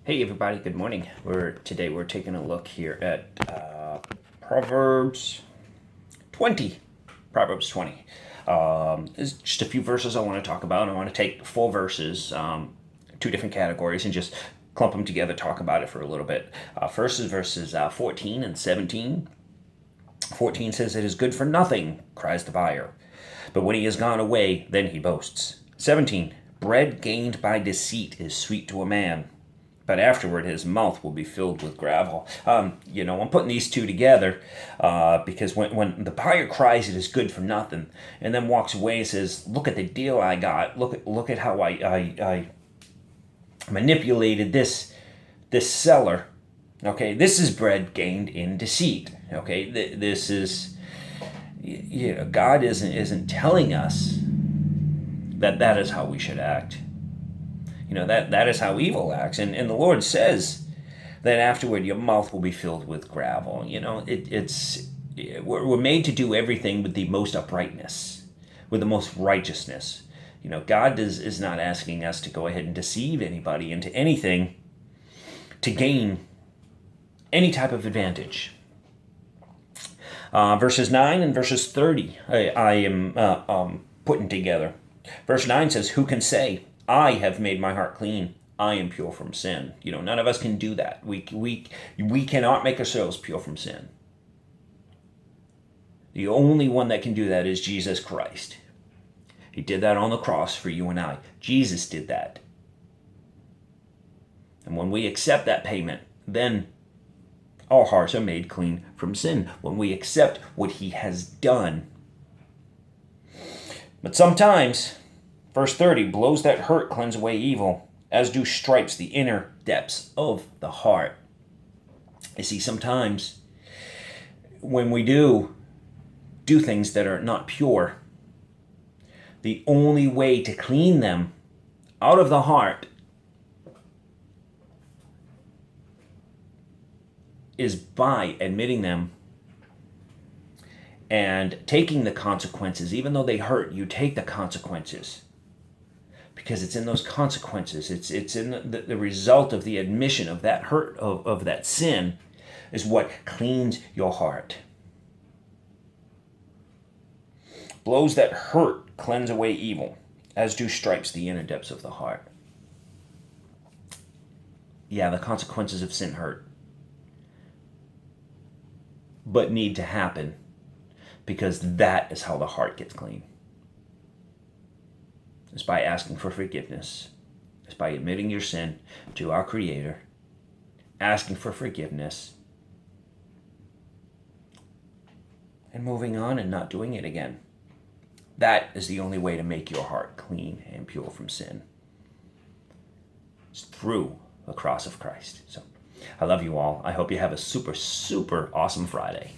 Hey everybody, good morning. Today we're taking a look here at Proverbs 20. Proverbs 20. There's just a few verses I want to talk about. I want to take full verses, two different categories, and just clump them together, talk about it for a little bit. First is verses 14 and 17. 14 says, "It is good for nothing, cries the buyer. But when he has gone away, then he boasts." 17, "Bread gained by deceit is sweet to a man, but afterward his mouth will be filled with gravel." I'm putting these two together because when the buyer cries it is good for nothing, and then walks away and says, "Look at the deal I got. Look at how I manipulated this seller." Okay, this is bread gained in deceit. Okay, this is God isn't telling us that is how we should act. That is how evil acts, and the Lord says that afterward your mouth will be filled with gravel. We're made to do everything with the most uprightness, with the most righteousness. God is not asking us to go ahead and deceive anybody into anything to gain any type of advantage. Verses 9 and verses 30 I am putting together. Verse 9 says, "Who can say, I have made my heart clean. I am pure from sin." None of us can do that. We cannot make ourselves pure from sin. The only one that can do that is Jesus Christ. He did that on the cross for you and I. Jesus did that. And when we accept that payment, then our hearts are made clean from sin. When we accept what he has done. But sometimes, verse 30, "Blows that hurt cleanse away evil, as do stripes the inner depths of the heart." You see, sometimes when we do things that are not pure, the only way to clean them out of the heart is by admitting them and taking the consequences. Even though they hurt, you take the consequences. Because it's in those consequences, it's in the result of the admission of that hurt, of that sin, is what cleans your heart. "Blows that hurt cleanse away evil, as do stripes the inner depths of the heart." Yeah, the consequences of sin hurt, but need to happen because that is how the heart gets clean. It's by asking for forgiveness. It's by admitting your sin to our Creator, asking for forgiveness, and moving on and not doing it again. That is the only way to make your heart clean and pure from sin. It's through the cross of Christ. So I love you all. I hope you have a super, super awesome Friday.